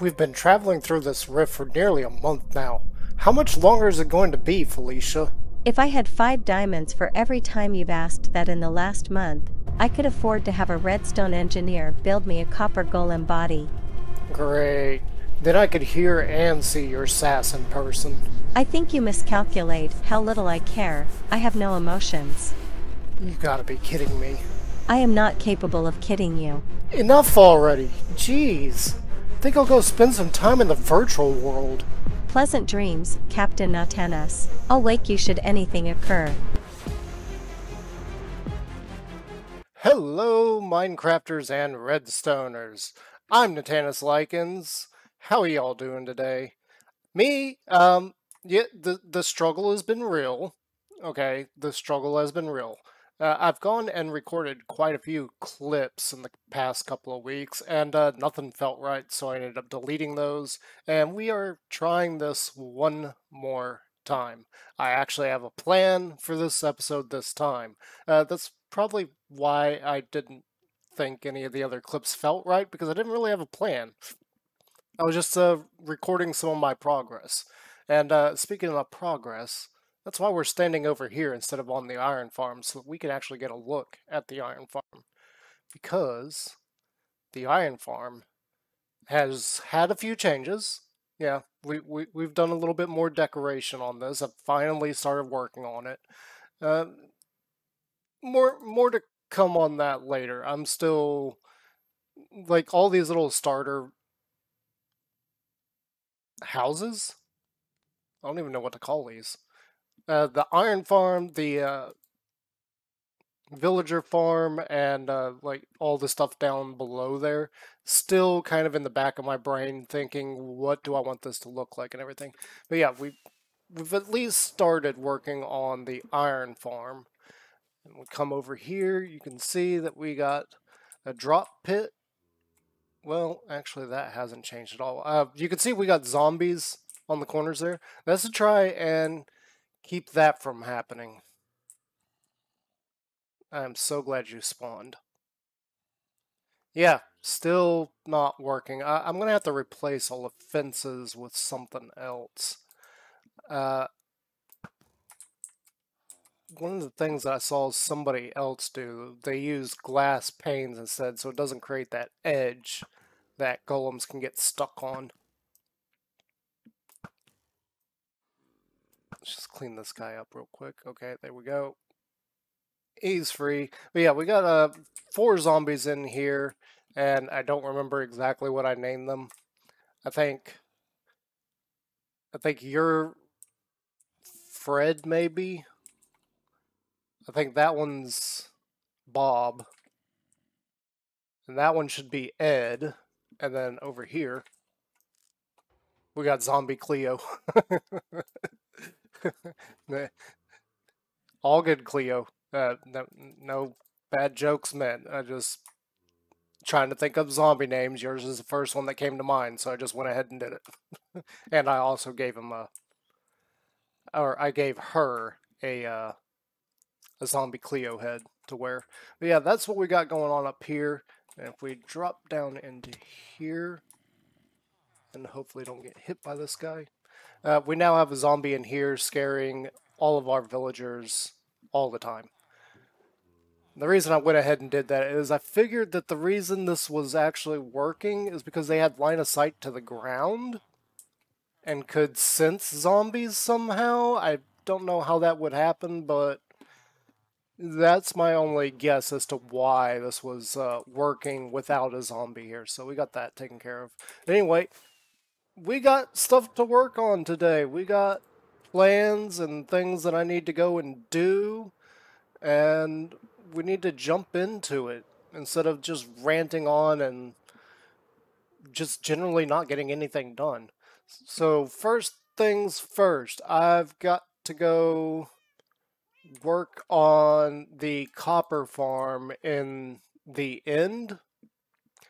We've been traveling through this rift for nearly a month now. How much longer is it going to be, Felicia? If I had 5 diamonds for every time you've asked that in the last month, I could afford to have a redstone engineer build me a copper golem body. Great. Then I could hear and see your sass in person. I think you miscalculate how little I care. I have no emotions. You gotta be kidding me. I am not capable of kidding you. Enough already. Jeez. Think I'll go spend some time in the virtual world. Pleasant dreams, Captain Natanis. I'll wake you should anything occur. Hello, Minecrafters and Redstoners. I'm Natanis Likens. How are y'all doing today? Me, yeah, the struggle has been real. Okay, the struggle has been real. I've gone and recorded quite a few clips in the past couple of weeks, and nothing felt right, so I ended up deleting those, and we are trying this one more time. I actually have a plan for this episode this time. That's probably why I didn't think any of the other clips felt right, because I didn't really have a plan. I was just recording some of my progress. And speaking of progress, that's why we're standing over here instead of on the iron farm, so that we can actually get a look at the iron farm. Because the iron farm has had a few changes. Yeah, we've done a little bit more decoration on this. I've finally started working on it. Uh, more to come on that later. I'm still like all these little starter houses. I don't even know what to call these. The iron farm, the villager farm, and like all the stuff down below there, still kind of in the back of my brain thinking, what do I want this to look like and everything. But yeah, we've at least started working on the iron farm. And we come over here, you can see that we got a drop pit. Well, actually that hasn't changed at all. You can see we got zombies on the corners there. That's to try and keep that from happening. I'm so glad you spawned. Yeah, still not working. I'm gonna have to replace all the fences with something else. Uh, one of the things I saw somebody else do, they use glass panes instead, so it doesn't create that edge that golems can get stuck on. Let's just clean this guy up real quick. Okay, there we go. He's free. But yeah, we got 4 zombies in here, and I don't remember exactly what I named them. I think you're Fred, maybe. I think that one's Bob, and that one should be Ed. And then over here, we got Zombie Cleo. All good, Cleo. No bad jokes meant. I just trying to think of zombie names. Yours is the first one that came to mind, so I just went ahead and did it. And I also gave him I gave her a zombie Cleo head to wear. But yeah, that's what we got going on up here. And if we drop down into here, and hopefully don't get hit by this guy, we now have a zombie in here scaring all of our villagers all the time. The reason I went ahead and did that is I figured that the reason this was actually working is because they had line of sight to the ground and could sense zombies somehow. I don't know how that would happen, but that's my only guess as to why this was working without a zombie here. So we got that taken care of. Anyway, we got stuff to work on today. We got plans and things that I need to go and do, and we need to jump into it instead of just ranting on and just generally not getting anything done. So first things first, I've got to go work on the copper farm in the end.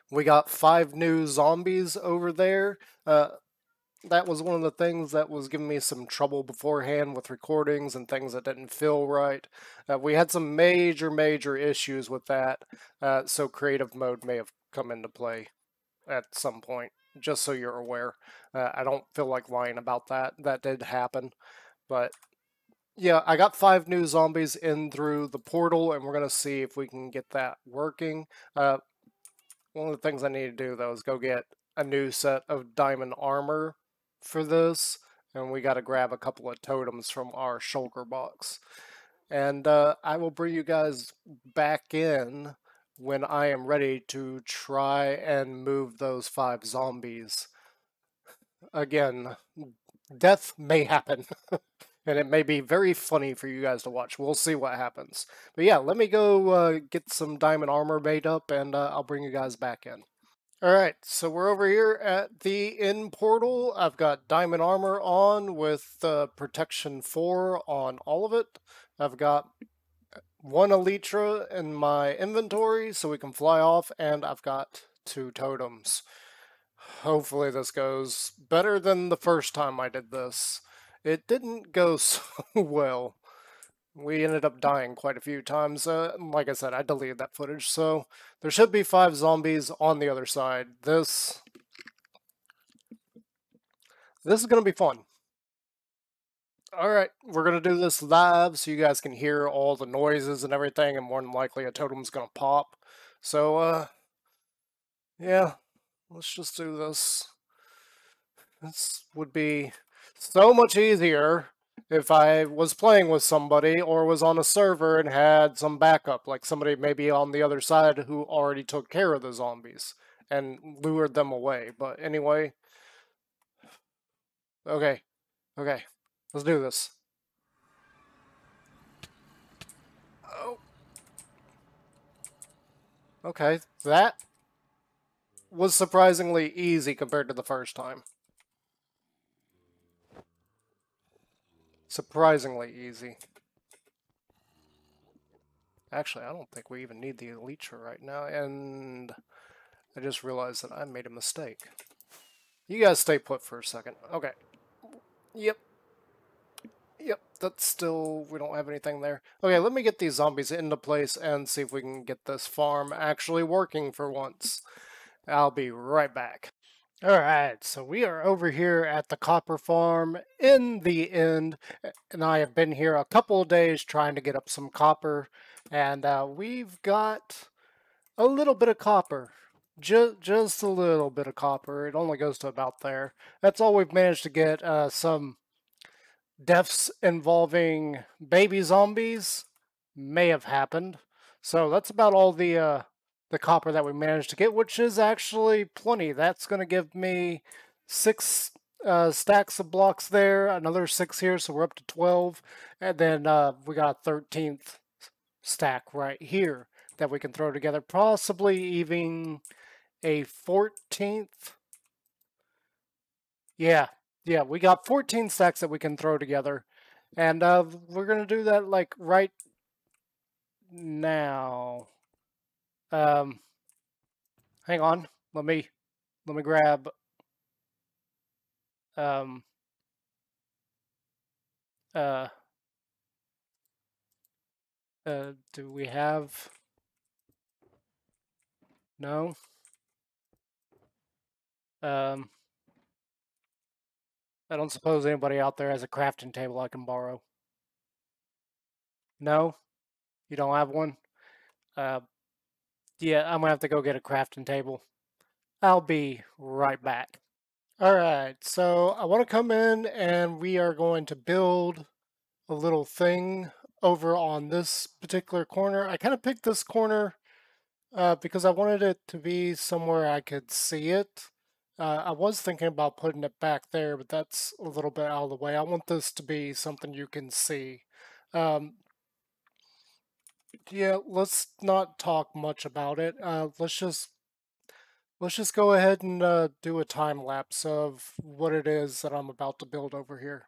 We got 5 new zombies over there. That was one of the things that was giving me some trouble beforehand with recordings and things that didn't feel right. We had some major issues with that, so creative mode may have come into play at some point. just so you're aware. I don't feel like lying about that. That did happen. But yeah, I got 5 new zombies in through the portal, and we're going to see if we can get that working. One of the things I need to do, though, is go get a new set of diamond armor for this, and we got to grab a couple of totems from our shulker box. And I will bring you guys back in when I am ready to try and move those 5 zombies. Again, death may happen. And it may be very funny for you guys to watch. We'll see what happens. But yeah, let me go get some diamond armor made up, and I'll bring you guys back in. Alright, so we're over here at the inn portal. I've got diamond armor on with protection 4 on all of it. I've got 1 elytra in my inventory so we can fly off, and I've got 2 totems. Hopefully this goes better than the first time I did this. It didn't go so well. We ended up dying quite a few times. Like I said, I deleted that footage, so there should be 5 zombies on the other side. This is going to be fun. Alright, we're going to do this live so you guys can hear all the noises and everything, and more than likely a totem's going to pop. So, yeah, let's just do this. This would be so much easier if I was playing with somebody or was on a server and had some backup, like somebody maybe on the other side who already took care of the zombies and lured them away. But anyway, okay, let's do this. Oh, okay, that was surprisingly easy compared to the first time. Surprisingly easy. Actually, I don't think we even need the elytra right now, and I just realized that I made a mistake. You guys stay put for a second. Okay. Yep. Yep, that's still... we don't have anything there. Okay, let me get these zombies into place and see if we can get this farm actually working for once. I'll be right back. Alright, so we are over here at the copper farm in the end, and I have been here a couple of days trying to get up some copper, and we've got a little bit of copper. Just a little bit of copper. It only goes to about there. That's all we've managed to get. Some deaths involving baby zombies may have happened. So that's about all the copper that we managed to get, which is actually plenty. That's going to give me 6 stacks of blocks there, another 6 here, so we're up to 12. And then we got a 13th stack right here that we can throw together, possibly even a 14th. Yeah, we got 14 stacks that we can throw together. And we're going to do that like right now. Hang on. Let me grab um uh do we have... no? Um I don't suppose anybody out there has a crafting table I can borrow. No? You don't have one? Yeah, I'm gonna have to go get a crafting table. I'll be right back. Alright, so I want to come in and we are going to build a little thing over on this particular corner. I kind of picked this corner because I wanted it to be somewhere I could see it. I was thinking about putting it back there, but that's a little bit out of the way. I want this to be something you can see. Yeah, let's not talk much about it. Let's just go ahead and do a time lapse of what it is that I'm about to build over here.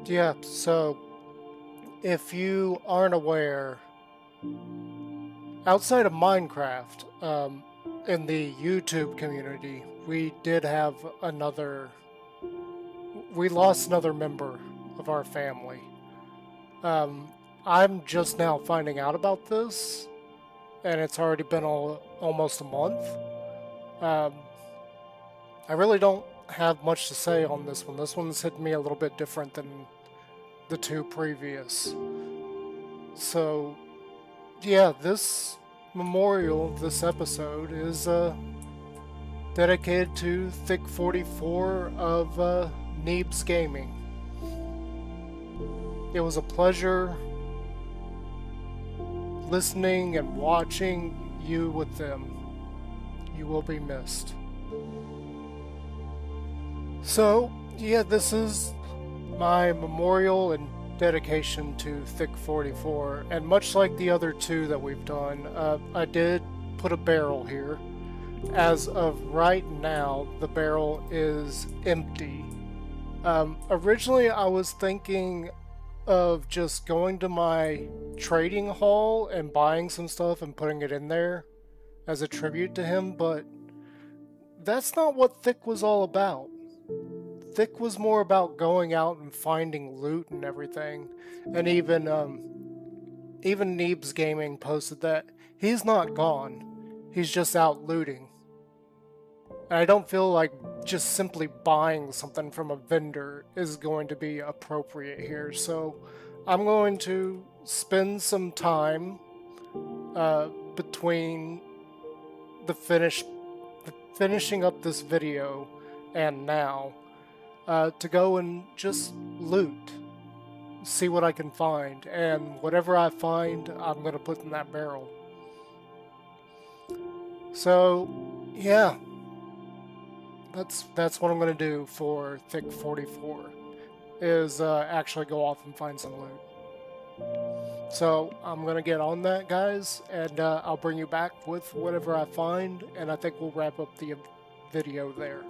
Yeah, so if you aren't aware, outside of Minecraft, in the YouTube community, we did have another. We lost another member of our family. Um, I'm just now finding out about this, and it's already been almost a month. Um, I really don't have much to say on this one. This one's hit me a little bit different than the two previous. So, yeah, this memorial, this episode, is dedicated to Thick 44 of Neebs Gaming. It was a pleasure listening and watching you with them. You will be missed. So, yeah, this is my memorial and dedication to Thick 44, and much like the other two that we've done, I did put a barrel here. As of right now, the barrel is empty. Originally, I was thinking of just going to my trading hall and buying some stuff and putting it in there as a tribute to him, but that's not what Thick was all about. Thick was more about going out and finding loot and everything, and even Neebs Gaming posted that he's not gone, he's just out looting. And I don't feel like just simply buying something from a vendor is going to be appropriate here, so I'm going to spend some time between the finishing up this video and now to go and just loot, see what I can find, and whatever I find, I'm going to put in that barrel. So, yeah, that's what I'm going to do for Thick 44, is actually go off and find some loot. So I'm going to get on that, guys, and I'll bring you back with whatever I find, and I think we'll wrap up the video there.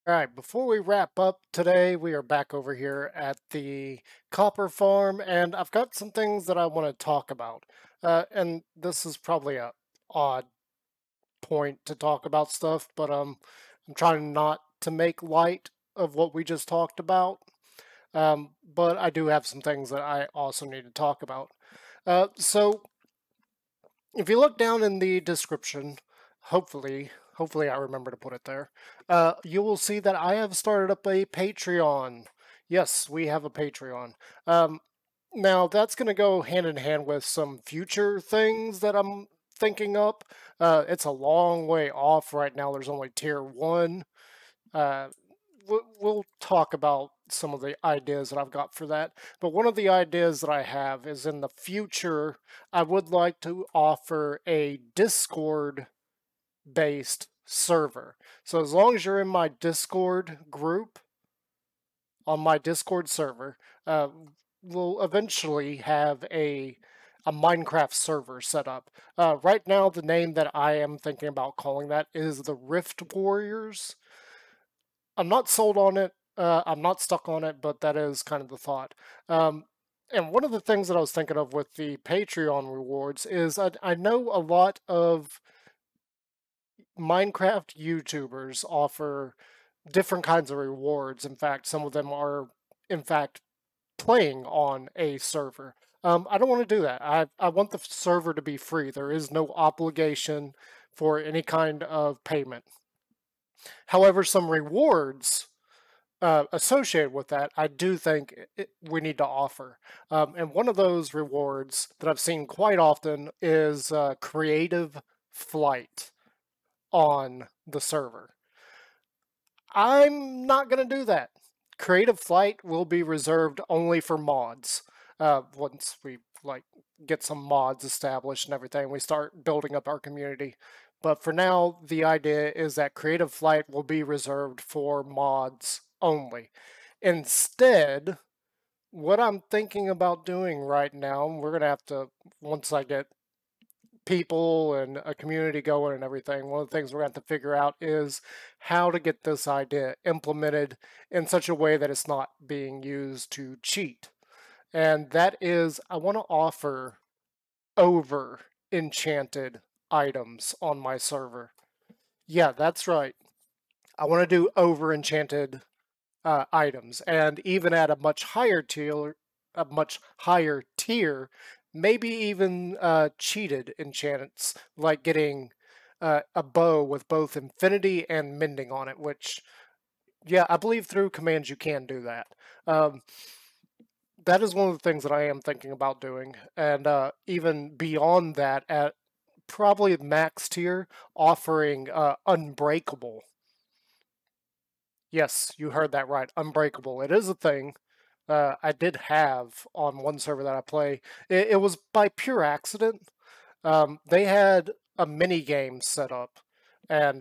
All right, before we wrap up today, we are back over here at the copper farm, and I've got some things that I want to talk about. And this is probably a odd point to talk about stuff, but I'm trying not to make light of what we just talked about. But I do have some things that I also need to talk about. So if you look down in the description, hopefully I remember to put it there, you will see that I have started up a Patreon. Yes, we have a Patreon. Now that's going to go hand in hand with some future things that I'm thinking up. It's a long way off right now. There's only tier 1. Uh, we'll talk about some of the ideas that I've got for that. But one of the ideas that I have is in the future, I would like to offer a Discord based server. So as long as you're in my Discord group, on my Discord server, we'll eventually have a Minecraft server set up. Right now, the name that I am thinking about calling that is the Rift Warriors. I'm not sold on it. I'm not stuck on it, but that is kind of the thought. And one of the things that I was thinking of with the Patreon rewards is I know a lot of Minecraft YouTubers offer different kinds of rewards. In fact, some of them are, in fact, playing on a server. I don't want to do that. I want the server to be free. There is no obligation for any kind of payment. However, some rewards associated with that, I do think we need to offer. And one of those rewards that I've seen quite often is creative flight on the server. I'm not going to do that. Creative flight will be reserved only for mods. Once we get some mods established and everything, we start building up our community. But for now, the idea is that creative flight will be reserved for mods only. Instead, what I'm thinking about doing right now, we're going to have to, once I get people and a community going and everything, one of the things we're going to have to figure out is how to get this idea implemented in such a way that it's not being used to cheat. And that is, I want to offer over enchanted items on my server. Yeah, that's right. I want to do over enchanted items, and even at a much higher tier, maybe even cheated enchantments, like getting a bow with both infinity and mending on it. Which, yeah, I believe through commands you can do that. That is one of the things that I am thinking about doing, and even beyond that, at probably max tier, offering unbreakable. Yes, you heard that right. Unbreakable. It is a thing. I did have on one server that I play. It was by pure accident. They had a mini game set up, and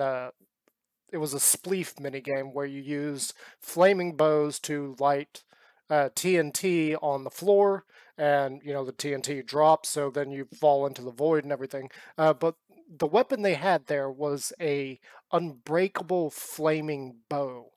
it was a spleef mini game where you used flaming bows to light TNT on the floor, and the TNT drops, so then you fall into the void and everything. But the weapon they had there was a unbreakable flaming bow,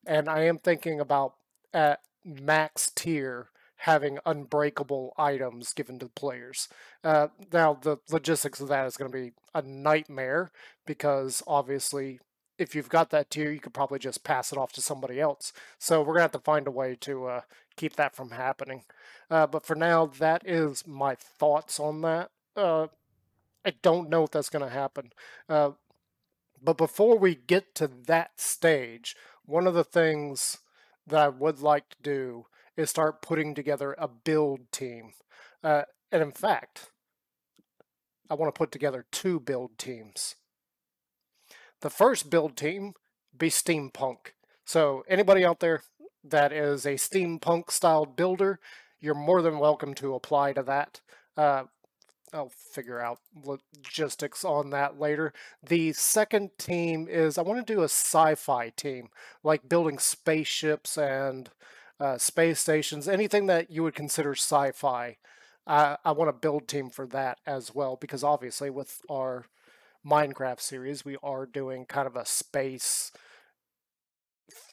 and I am thinking about at max tier having unbreakable items given to players. Now, the logistics of that is going to be a nightmare because obviously, if you've got that tier, you could probably just pass it off to somebody else. So we're going to have to find a way to keep that from happening. But for now, that is my thoughts on that. I don't know if that's going to happen. But before we get to that stage, one of the things that I would like to do is start putting together a build team. And in fact, I want to put together 2 build teams. The first build team be steampunk. So anybody out there that is a steampunk styled builder, you're more than welcome to apply to that. I'll figure out logistics on that later. The second team is I want to do a sci-fi team, like building spaceships and space stations, anything that you would consider sci-fi. I want a build team for that as well, because obviously with our Minecraft series, we are doing kind of a space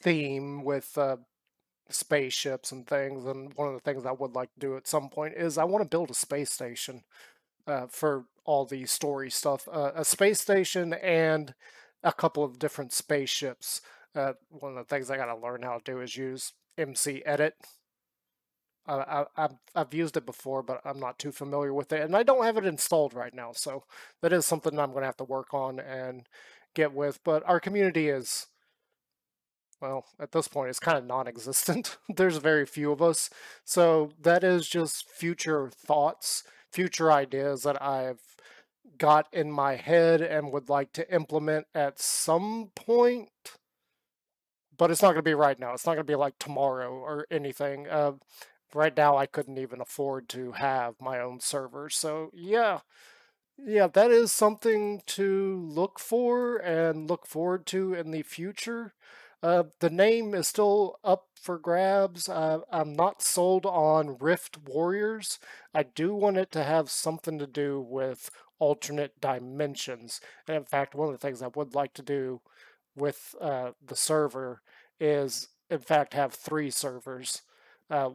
theme with spaceships and things. And one of the things I would like to do at some point is I want to build a space station for all the story stuff. A space station and a couple of different spaceships. One of the things I got to learn how to do is use MC Edit. I've used it before, but I'm not too familiar with it, and I don't have it installed right now, so that is something I'm going to have to work on and get with. But our community is, well, at this point, it's kind of non-existent. There's very few of us, so that is just future thoughts, future ideas that I've got in my head and would like to implement at some point. But it's not going to be right now. It's not going to be like tomorrow or anything. Right now, I couldn't even afford to have my own server. So yeah, that is something to look for and look forward to in the future. The name is still up for grabs. I'm not sold on Rift Warriors. I do want it to have something to do with alternate dimensions. And in fact, one of the things I would like to do with the server is, in fact, have 3 servers.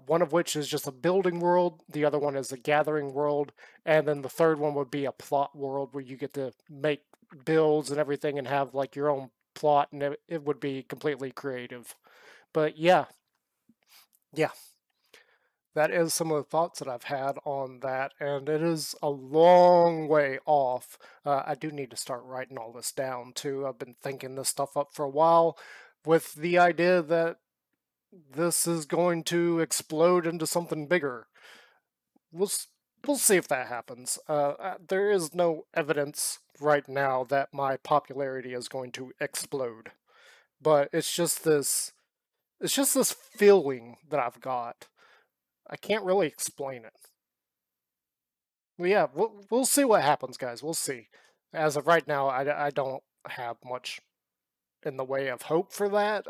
One of which is just a building world, the other one is a gathering world, and then the third one would be a plot world where you get to make builds and everything and have like your own plot, and it would be completely creative. But yeah, that is some of the thoughts that I've had on that, and it is a long way off. I do need to start writing all this down too. I've been thinking this stuff up for a while with the idea that this is going to explode into something bigger. We'll see if that happens. There is no evidence right now that my popularity is going to explode, but it's just this feeling that I've got. I can't really explain it. Well, yeah, we'll see what happens, guys. We'll see. As of right now, I don't have much in the way of hope for that.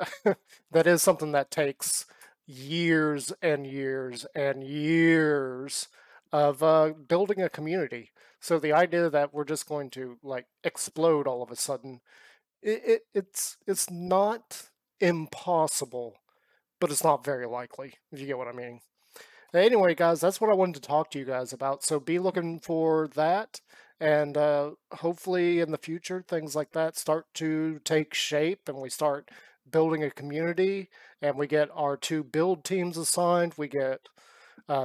That is something that takes years and years and years of building a community. So the idea that we're just going to like explode all of a sudden, it's not impossible, but it's not very likely, if you get what I mean. Anyway, guys, that's what I wanted to talk to you guys about. So be looking for that. And hopefully in the future, things like that start to take shape and we start building a community and we get our 2 build teams assigned. We get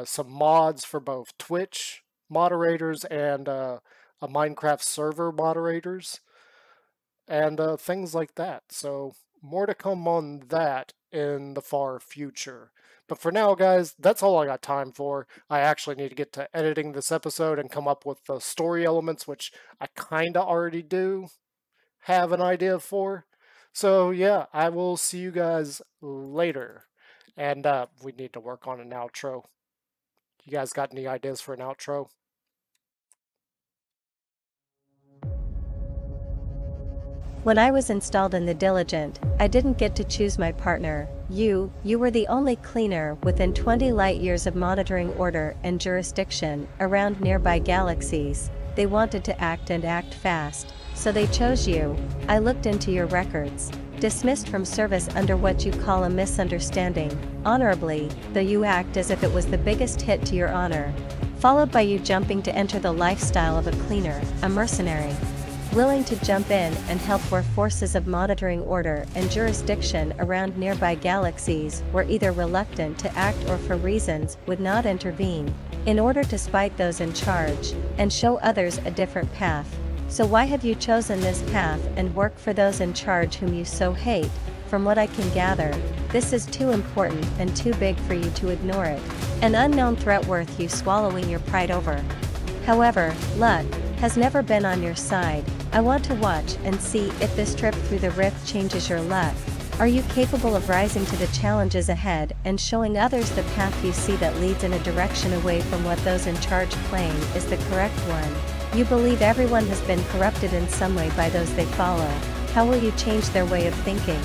some mods for both Twitch moderators and a Minecraft server moderators and things like that. So more to come on that in the far future. But for now, guys, that's all I got time for. I actually need to get to editing this episode and come up with the story elements, which I kind of already do have an idea for. So yeah, I will see you guys later. And we need to work on an outro. You guys got any ideas for an outro? When I was installed in the Diligent, I didn't get to choose my partner. You were the only cleaner within 20 light years of monitoring order and jurisdiction around nearby galaxies. They wanted to act and act fast, so they chose you. I looked into your records. Dismissed from service under what you call a misunderstanding, honorably, though you act as if it was the biggest hit to your honor. Followed by you jumping to enter the lifestyle of a cleaner, a mercenary. willing to jump in and help where forces of monitoring order and jurisdiction around nearby galaxies were either reluctant to act or for reasons would not intervene, in order to spite those in charge, and show others a different path. So why have you chosen this path and work for those in charge whom you so hate? From what I can gather, this is too important and too big for you to ignore it. An unknown threat worth you swallowing your pride over. However, luck has never been on your side. I want to watch and see if this trip through the rift changes your luck. Are you capable of rising to the challenges ahead and showing others the path you see that leads in a direction away from what those in charge claim is the correct one? You believe everyone has been corrupted in some way by those they follow. How will you change their way of thinking?